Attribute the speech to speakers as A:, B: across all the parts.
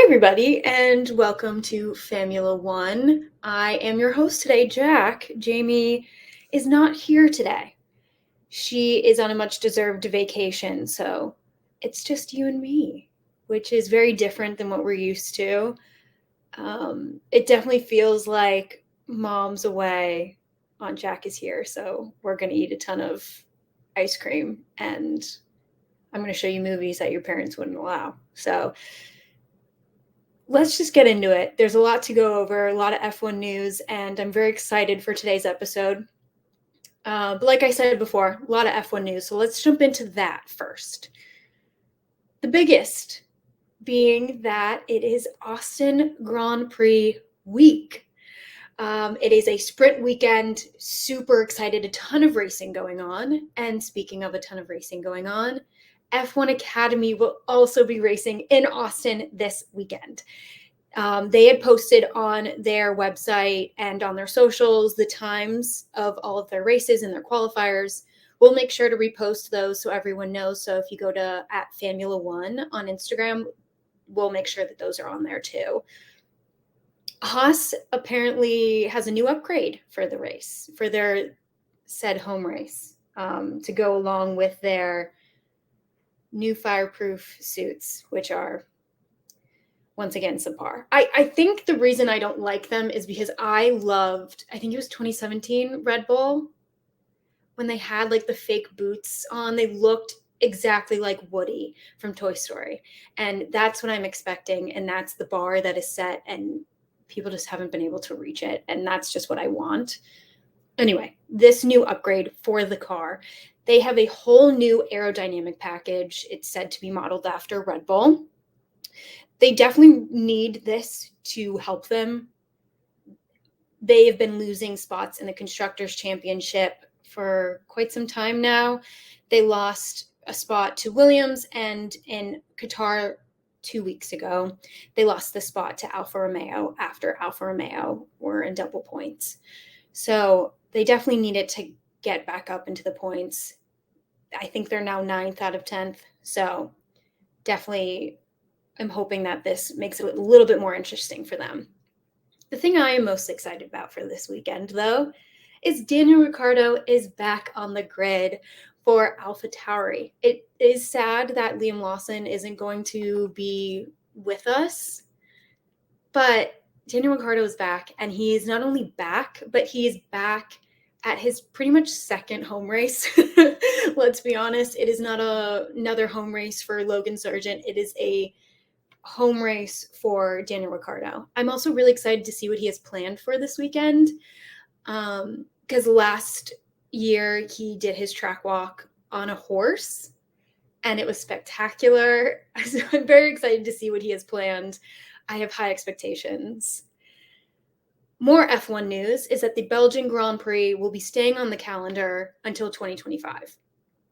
A: everybody, and welcome to Formula One. I am your host today, Jack. Jamie is not here today. She is on a much-deserved vacation, so it's just you and me, which is very different than what we're used to. It definitely feels like mom's away, Aunt Jack is here, so we're going to eat a ton of ice cream, and I'm going to show you movies that your parents wouldn't allow. So let's just get into it. There's a lot to go over, a lot of F1 news, and I'm very excited for today's episode. But like I said before, a lot of F1 news, so let's jump into that first. The biggest being that it is Austin Grand Prix week. It is a sprint weekend, super excited, a ton of racing going on. And speaking of a ton of racing going on, F1 Academy will also be racing in Austin this weekend. They had posted on their website and on their socials the times of all of their races and their qualifiers. We'll make sure to repost those so everyone knows. So if you go to @Formula1 on Instagram, we'll make sure that those are on there too. Haas apparently has a new upgrade for the race, for their said home race, to go along with their new fireproof suits, which are once again subpar. I think the reason I don't like them is because I think it was 2017 Red Bull, when they had like the fake boots on. They looked exactly like Woody from Toy Story. And that's what I'm expecting. And that's the bar that is set, and people just haven't been able to reach it. And that's just what I want. Anyway, this new upgrade for the car, they have a whole new aerodynamic package. It's said to be modeled after Red Bull. They definitely need this to help them. They have been losing spots in the Constructors' Championship for quite some time now. They lost a spot to Williams, and in Qatar 2 weeks ago, they lost the spot to Alfa Romeo after Alfa Romeo were in double points. So they definitely needed to get back up into the points. I think they're now 9th out of 10th. So definitely I'm hoping that this makes it a little bit more interesting for them. The thing I am most excited about for this weekend, though, is Daniel Ricciardo is back on the grid for AlphaTauri. It is sad that Liam Lawson isn't going to be with us, but Daniel Ricciardo is back, and he is not only back, but he is back at his pretty much second home race. Let's be honest, it is not another home race for Logan Sargent. It is a home race for Daniel Ricciardo. I'm also really excited to see what he has planned for this weekend, because last year he did his track walk on a horse, and it was spectacular. So I'm very excited to see what he has planned. I have high expectations. More F1 news is that the Belgian Grand Prix will be staying on the calendar until 2025,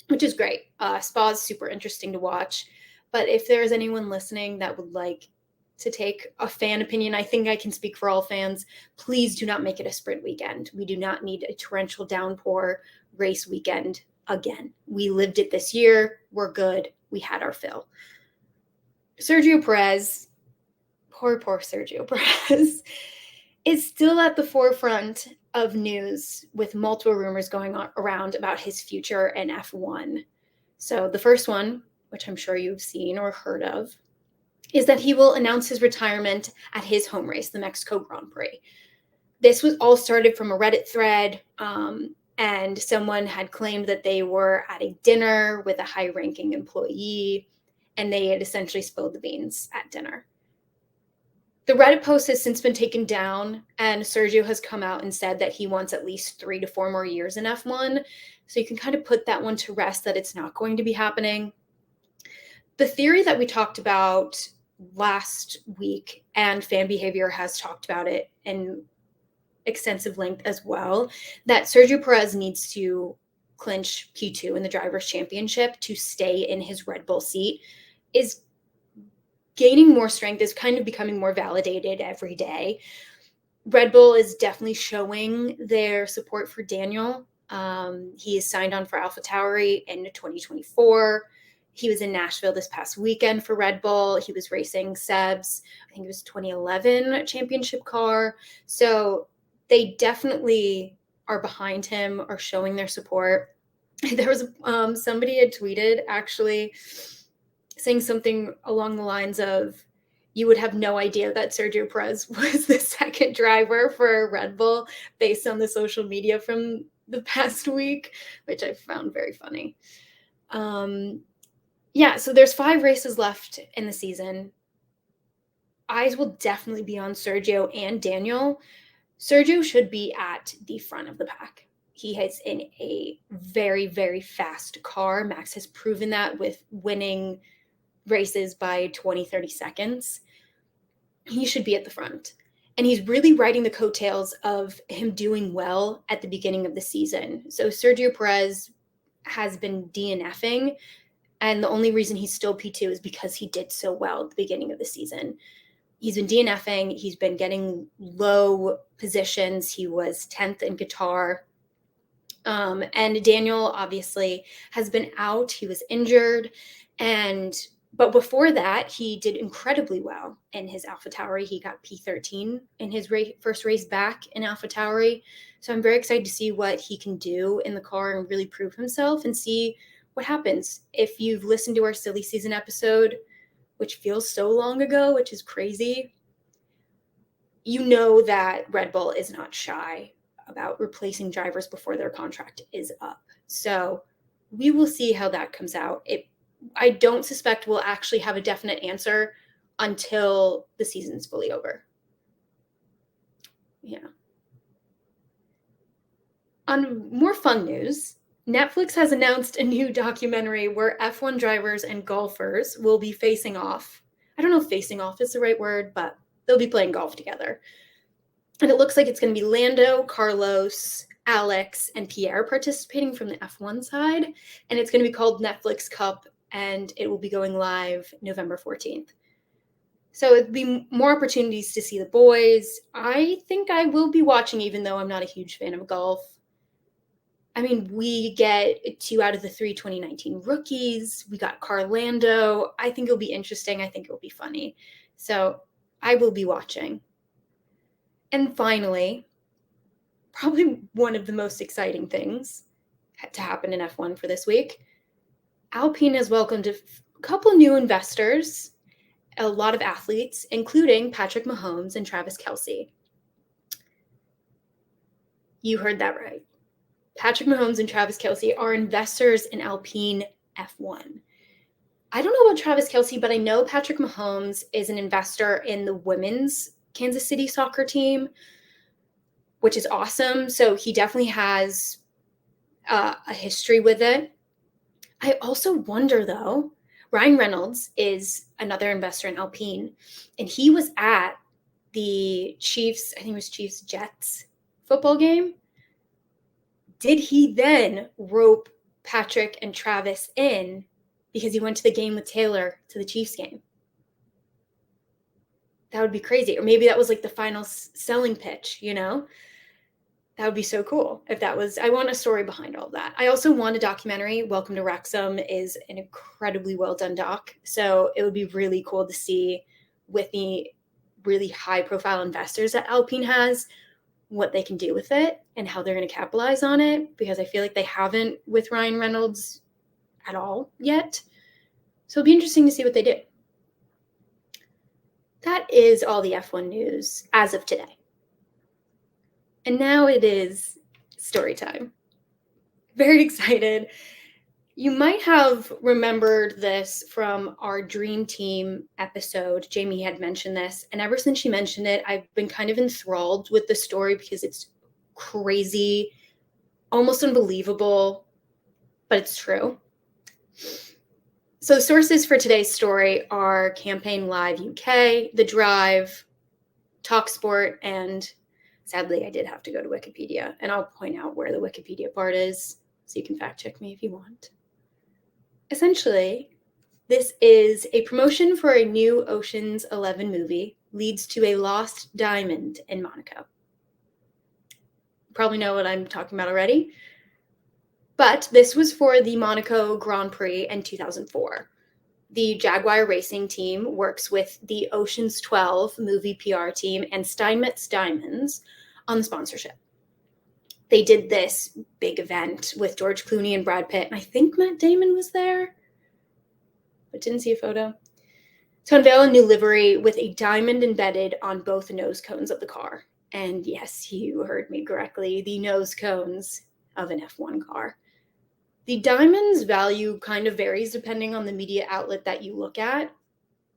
A: which is great. Spa is super interesting to watch. But if there's anyone listening that would like to take a fan opinion, I think I can speak for all fans. Please do not make it a sprint weekend. We do not need a torrential downpour race weekend again. We lived it this year. We're good. We had our fill. Sergio Perez, poor Sergio Perez, is still at the forefront of news with multiple rumors going around about his future in F1. So the first one, which I'm sure you've seen or heard of, is that he will announce his retirement at his home race, the Mexico Grand Prix. This was all started from a Reddit thread, and someone had claimed that they were at a dinner with a high-ranking employee, and they had essentially spilled the beans at dinner. The Reddit post has since been taken down, and Sergio has come out and said that he wants at least 3 to 4 more years in F1. So you can kind of put that one to rest, that it's not going to be happening. The theory that we talked about last week, and Fan Behavior has talked about it in extensive length as well, that Sergio Perez needs to clinch P2 in the Drivers' Championship to stay in his Red Bull seat, is gaining more strength, is kind of becoming more validated every day. Red Bull is definitely showing their support for Daniel. He is signed on for AlphaTauri in 2024. He was in Nashville this past weekend for Red Bull. He was racing Seb's, I think it was 2011 championship car. So they definitely are behind him, are showing their support. There was somebody had tweeted actually saying something along the lines of, you would have no idea that Sergio Perez was the second driver for Red Bull based on the social media from the past week, which I found very funny. Yeah, so there's 5 races left in the season. Eyes will definitely be on Sergio and Daniel. Sergio should be at the front of the pack. He has in a very, very fast car. Max has proven that with winning races by 20, 30 seconds. He should be at the front. And he's really riding the coattails of him doing well at the beginning of the season. So Sergio Perez has been DNFing, and the only reason he's still P2 is because he did so well at the beginning of the season. He's been DNFing. He's been getting low positions. He was 10th in Qatar. And Daniel obviously has been out. He was injured. But before that, he did incredibly well in his AlphaTauri. He got P13 in his first race back in AlphaTauri. So I'm very excited to see what he can do in the car and really prove himself and see what happens. If you've listened to our silly season episode, which feels so long ago, which is crazy, you know that Red Bull is not shy about replacing drivers before their contract is up. So we will see how that comes out. I don't suspect we'll actually have a definite answer until the season's fully over. Yeah. On more fun news, Netflix has announced a new documentary where F1 drivers and golfers will be facing off. I don't know if facing off is the right word, but they'll be playing golf together. And it looks like it's going to be Lando, Carlos, Alex, and Pierre participating from the F1 side. And it's going to be called Netflix Cup, and it will be going live November 14th. So it'd be more opportunities to see the boys. I think I will be watching, even though I'm not a huge fan of golf. I mean, we get 2 out of the 3 2019 rookies. We got Carlando. I think it'll be interesting. I think it'll be funny. So I will be watching. And finally, probably one of the most exciting things to happen in F1 for this week, Alpine has welcomed a couple new investors, a lot of athletes, including Patrick Mahomes and Travis Kelce. You heard that right. Patrick Mahomes and Travis Kelce are investors in Alpine F1. I don't know about Travis Kelce, but I know Patrick Mahomes is an investor in the women's Kansas City soccer team, which is awesome. So he definitely has a history with it. I also wonder, though, Ryan Reynolds is another investor in Alpine, and he was at the Chiefs, I think it was Chiefs-Jets football game. Did he then rope Patrick and Travis in because he went to the game with Taylor to the Chiefs game? That would be crazy. Or maybe that was like the final selling pitch, you know? That would be so cool if that was. I want a story behind all that. I also want a documentary. Welcome to Wrexham is an incredibly well done doc. So it would be really cool to see, with the really high profile investors that Alpine has, what they can do with it and how they're going to capitalize on it, because I feel like they haven't with Ryan Reynolds at all yet. So it'll be interesting to see what they do. That is all the F1 news as of today. And now it is story time. Very excited. You might have remembered this from our Dream Team episode. Jamie had mentioned this, and ever since she mentioned it, I've been kind of enthralled with the story because it's crazy, almost unbelievable, but it's true. So sources for today's story are Campaign Live UK, The Drive, TalkSport, and sadly, I did have to go to Wikipedia, and I'll point out where the Wikipedia part is so you can fact check me if you want. Essentially, this is a promotion for a new Ocean's 11 movie leads to a lost diamond in Monaco. You probably know what I'm talking about already, but this was for the Monaco Grand Prix in 2004. the Jaguar Racing team works with the Ocean's 12 movie PR team and Steinmetz Diamonds on the sponsorship. They did this big event with George Clooney and Brad Pitt, and I think Matt Damon was there, but didn't see a photo, to unveil a new livery with a diamond embedded on both nose cones of the car. And yes, you heard me correctly, the nose cones of an F1 car. The diamond's value kind of varies depending on the media outlet that you look at,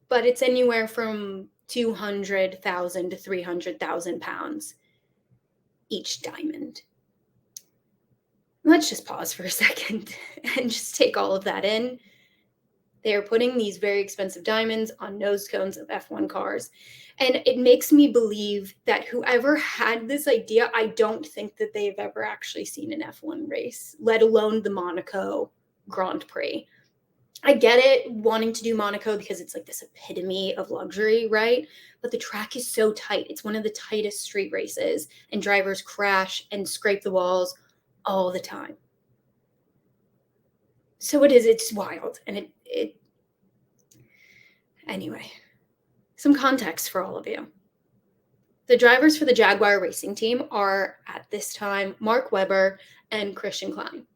A: but it's anywhere from 200,000 to 300,000 pounds each diamond. Let's just pause for a second and just take all of that in. They are putting these very expensive diamonds on nose cones of F1 cars. And it makes me believe that whoever had this idea, I don't think that they've ever actually seen an F1 race, let alone the Monaco Grand Prix. I get it, wanting to do Monaco because it's like this epitome of luxury, right? But the track is so tight. It's one of the tightest street races, and drivers crash and scrape the walls all the time. So it's wild. And anyway, some context for all of you. The drivers for the Jaguar Racing team are, at this time, Mark Webber and Christian Klein.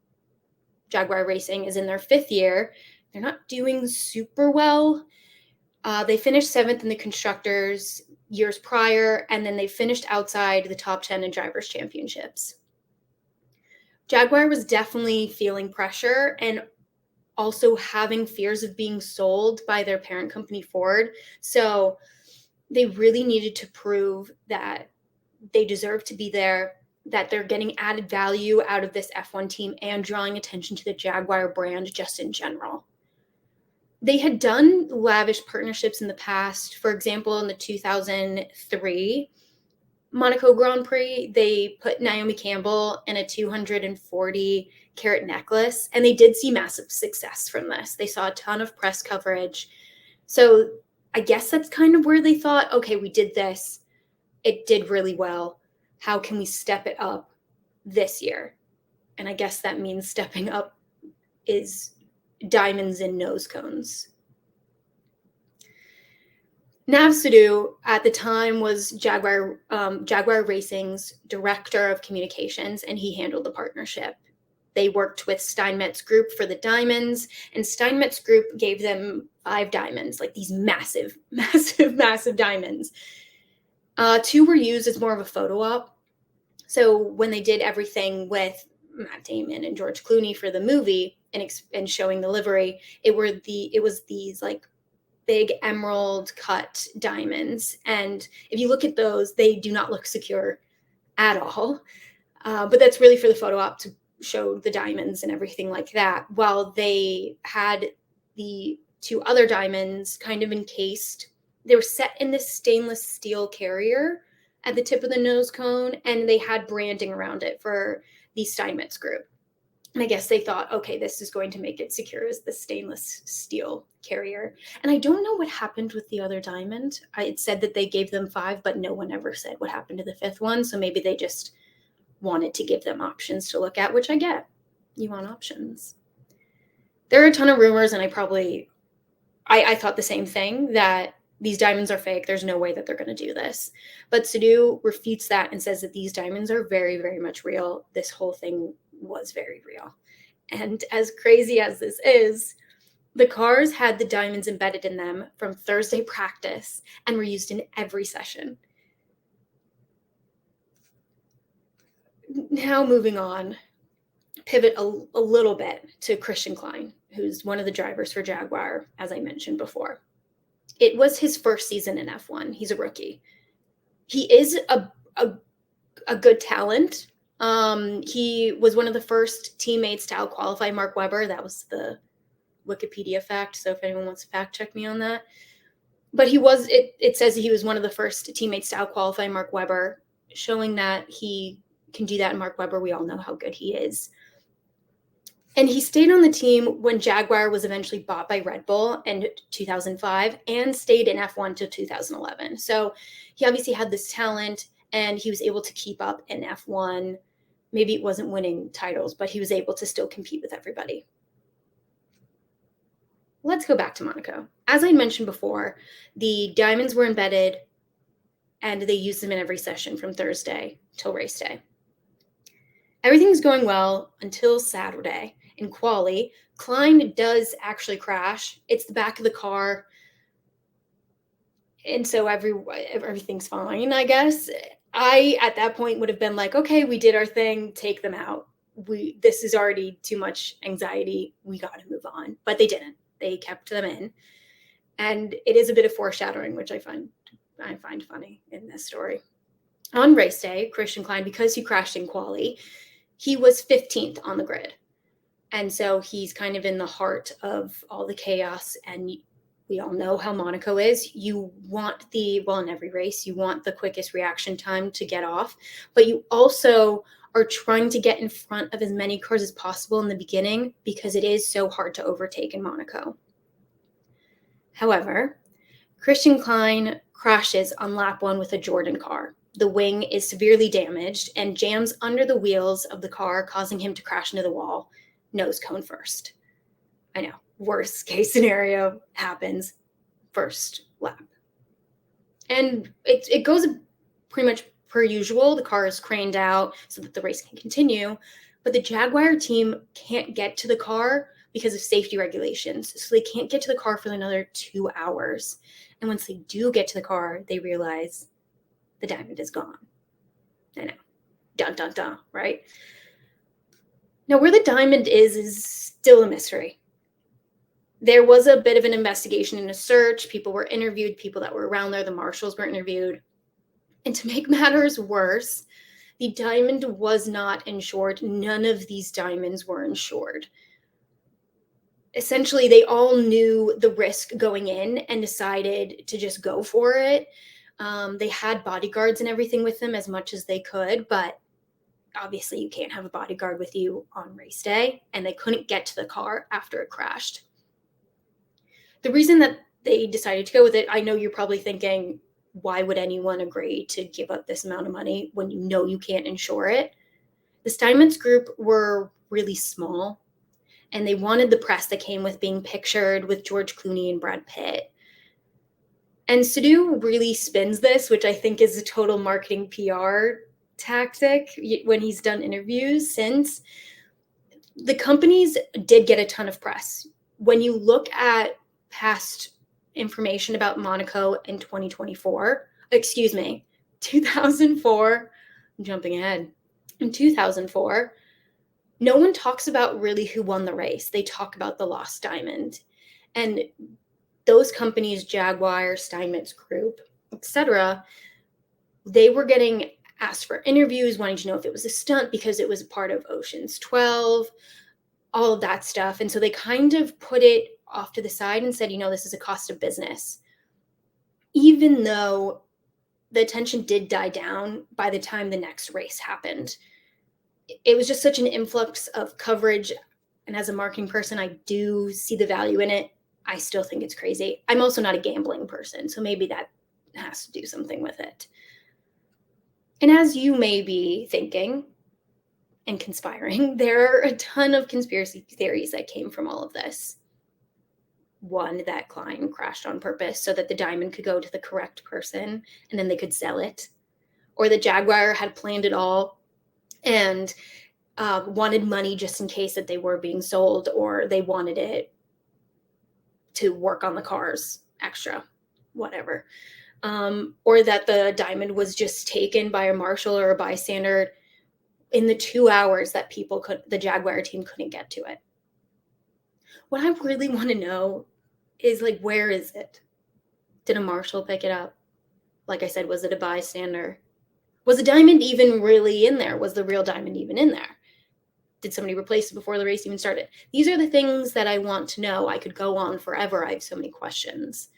A: Jaguar Racing is in their 5th year. They're not doing super well. They finished 7th in the constructors years prior, and then they finished outside the top 10 in drivers' championships. Jaguar was definitely feeling pressure and also having fears of being sold by their parent company, Ford. So they really needed to prove that they deserve to be there, that they're getting added value out of this F1 team and drawing attention to the Jaguar brand just in general. They had done lavish partnerships in the past. For example, in the 2003 Monaco Grand Prix, they put Naomi Campbell in a 240-carat necklace, and they did see massive success from this. They saw a ton of press coverage. So I guess that's kind of where they thought, okay, we did this. It did really well. How can we step it up this year? And I guess that means stepping up is diamonds in nose cones. Nav Sidhu at the time was Jaguar Racing's director of communications, and he handled the partnership. They worked with Steinmetz Group for the diamonds, and Steinmetz Group gave them 5 diamonds, like these massive, massive, massive diamonds. 2 were used as more of a photo op. So when they did everything with Matt Damon and George Clooney for the movie and showing the livery, it was these like big emerald cut diamonds. And if you look at those, they do not look secure at all. But that's really for the photo op to show the diamonds and everything like that. While they had the 2 other diamonds kind of encased, they were set in this stainless steel carrier at the tip of the nose cone, and they had branding around it for the Steinmetz Group. And I guess they thought, okay, this is going to make it secure as the stainless steel carrier. And I don't know what happened with the other diamond. It said that they gave them 5, but no one ever said what happened to the 5th one. So maybe they just wanted to give them options to look at, which I get. You want options. There are a ton of rumors, and I thought the same thing, that these diamonds are fake. There's no way that they're going to do this. But Sidhu refutes that and says that these diamonds are very, very much real. This whole thing was very real. And as crazy as this is, the cars had the diamonds embedded in them from Thursday practice and were used in every session. Now moving on, pivot a little bit to Christian Klein, who's one of the drivers for Jaguar, as I mentioned before. It was his first season in F1. He's a rookie. He is a good talent. He was one of the first teammates to out-qualify Mark Webber. That was the Wikipedia fact, so if anyone wants to fact check me on that. But it says he was one of the first teammates to out-qualify Mark Webber, showing that he can do that. And Mark Webber, we all know how good he is. And he stayed on the team when Jaguar was eventually bought by Red Bull in 2005 and stayed in F1 till 2011. So he obviously had this talent, and he was able to keep up in F1. Maybe it wasn't winning titles, but he was able to still compete with everybody. Let's go back to Monaco. As I mentioned before, the diamonds were embedded and they used them in every session from Thursday till race day. Everything's going well until Saturday. In quali, Klein does actually crash. It's the back of the car. And so everything's fine, I guess. I, at that point, would have been like, okay, we did our thing, take them out. This is already too much anxiety. We got to move on. But they didn't. They kept them in. And it is a bit of foreshadowing, which I find funny in this story. On race day, Christian Klein, because he crashed in quali, he was 15th on the grid. And so he's kind of in the heart of all the chaos. And we all know how Monaco is. You want in every race, you want the quickest reaction time to get off, but you also are trying to get in front of as many cars as possible in the beginning because it is so hard to overtake in Monaco. However, Christian Klein crashes on lap 1 with a Jordan car. The wing is severely damaged and jams under the wheels of the car, causing him to crash into the wall, nose cone first. I know, worst case scenario happens first lap. And it goes pretty much per usual. The car is craned out so that the race can continue, but the Jaguar team can't get to the car because of safety regulations. So they can't get to the car for another 2 hours. And once they do get to the car, they realize the diamond is gone. I know. Dun, dun, dun, right? Now, where the diamond is still a mystery. There was a bit of an investigation and a search. People were interviewed, people that were around there, the marshals were interviewed. And to make matters worse, the diamond was not insured. None of these diamonds were insured. Essentially, they all knew the risk going in and decided to just go for it. They had bodyguards and everything with them as much as they could, but obviously you can't have a bodyguard with you on race day, and they couldn't get to the car after it crashed. The reason that they decided to go with it, I know you're probably thinking, why would anyone agree to give up this amount of money when you know you can't insure it? The Steinmetz group were really small, and they wanted the press that came with being pictured with George Clooney and Brad Pitt. And Sadu really spins this, which I think is a total marketing PR tactic when he's done interviews since. The companies did get a ton of press. When you look at past information about Monaco in 2004, 2004, I'm jumping ahead. In 2004, no one talks about really who won the race. They talk about the lost diamond. And those companies, Jaguar, Steinmetz Group, etc., they were getting asked for interviews, wanting to know if it was a stunt because it was a part of Ocean's 12, all of that stuff. And so they kind of put it off to the side and said, this is a cost of business. Even though the attention did die down by the time the next race happened. It was just such an influx of coverage. And as a marketing person, I do see the value in it. I still think it's crazy. I'm also not a gambling person, so maybe that has to do something with it. And as you may be thinking and conspiring, there are a ton of conspiracy theories that came from all of this. One, that Klein crashed on purpose so that the diamond could go to the correct person and then they could sell it. Or the Jaguar had planned it all and wanted money just in case that they were being sold, or they wanted it to work on the cars extra, whatever. Or that the diamond was just taken by a marshal or a bystander in the 2 hours that the Jaguar team couldn't get to it. What I really want to know is, where is it? Did a marshal pick it up? Like I said, was it a bystander? Was the diamond even really in there? Was the real diamond even in there? Did somebody replace it before the race even started? These are the things that I want to know. I could go on forever. I have so many questions.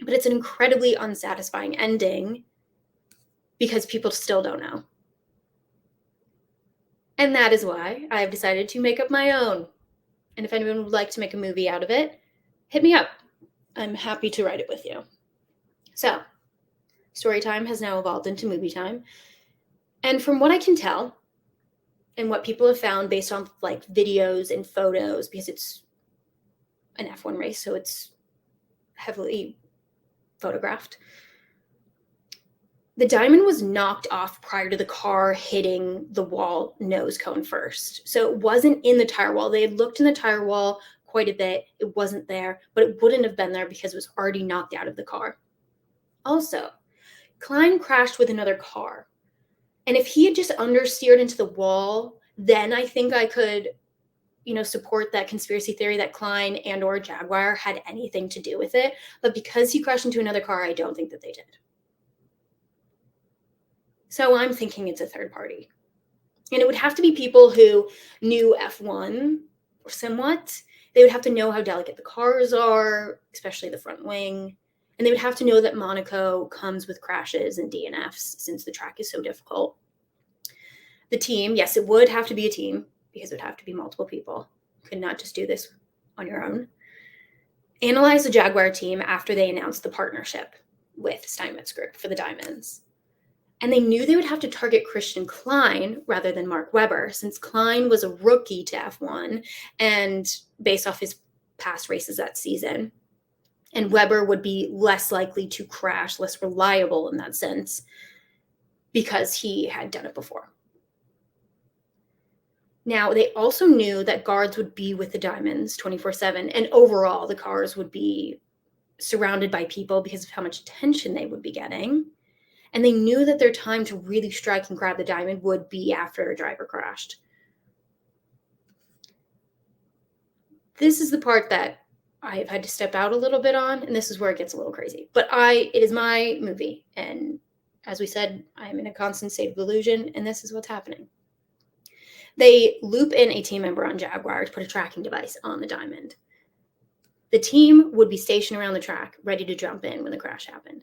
A: But it's an incredibly unsatisfying ending because people still don't know. And that is why I've decided to make up my own. And if anyone would like to make a movie out of it, hit me up. I'm happy to write it with you. So, story time has now evolved into movie time. And from what I can tell, and what people have found based on videos and photos, because it's an F1 race, so it's heavily photographed. The diamond was knocked off prior to the car hitting the wall nose cone first. So it wasn't in the tire wall. They had looked in the tire wall quite a bit. It wasn't there, but it wouldn't have been there because it was already knocked out of the car. Also, Klein crashed with another car. And if he had just understeered into the wall, then I think I could, support that conspiracy theory that Klein and or Jaguar had anything to do with it. But because he crashed into another car, I don't think that they did. So I'm thinking it's a third party. And it would have to be people who knew F1 or somewhat. They would have to know how delicate the cars are, especially the front wing. And they would have to know that Monaco comes with crashes and DNFs since the track is so difficult. The team, yes, it would have to be a team because it would have to be multiple people. You could not just do this on your own. Analyze the Jaguar team after they announced the partnership with Steinmetz Group for the Diamonds. And they knew they would have to target Christian Klein rather than Mark Webber, since Klein was a rookie to F1 and based off his past races that season. And Webber would be less likely to crash, less reliable in that sense, because he had done it before. Now, they also knew that guards would be with the Diamonds 24/7, and overall, the cars would be surrounded by people because of how much attention they would be getting. And they knew that their time to really strike and grab the diamond would be after a driver crashed. This is the part that I have had to step out a little bit on, and this is where it gets a little crazy. But it is my movie, and as we said, I'm in a constant state of illusion, and this is what's happening. They loop in a team member on Jaguar to put a tracking device on the diamond. The team would be stationed around the track, ready to jump in when the crash happened.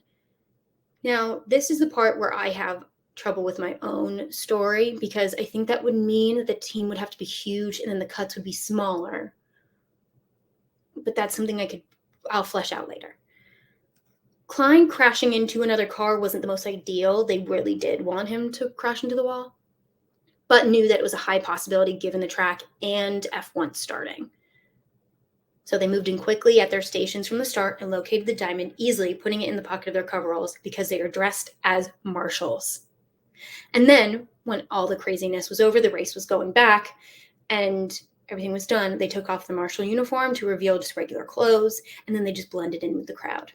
A: Now, this is the part where I have trouble with my own story because I think that would mean that the team would have to be huge and then the cuts would be smaller. But that's something I'll flesh out later. Klein crashing into another car wasn't the most ideal. They really did want him to crash into the wall, but knew that it was a high possibility given the track and F1 starting. So they moved in quickly at their stations from the start and located the diamond easily, putting it in the pocket of their coveralls because they are dressed as marshals. And then when all the craziness was over, the race was going back and everything was done, they took off the marshal uniform to reveal just regular clothes, and then they just blended in with the crowd.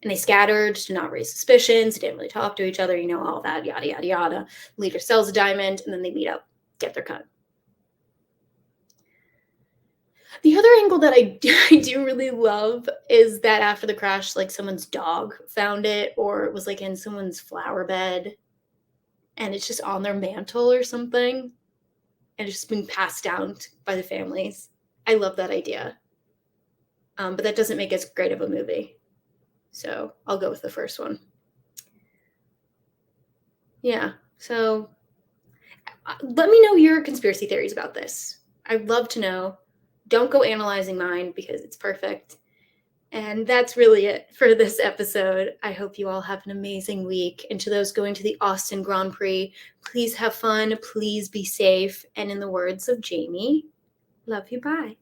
A: And they scattered to not raise suspicions, they didn't really talk to each other, all that, yada, yada, yada. The leader sells a diamond, and then they meet up, get their cut. The other angle that I do really love is that after the crash, someone's dog found it, or it was in someone's flower bed, and it's just on their mantle or something, and it's just been passed down by the families. I love that idea. But that doesn't make as great of a movie. So I'll go with the first one. Yeah, so let me know your conspiracy theories about this. I'd love to know. Don't go analyzing mine because it's perfect. And that's really it for this episode. I hope you all have an amazing week. And to those going to the Austin Grand Prix, please have fun. Please be safe. And in the words of Jamie, love you, bye.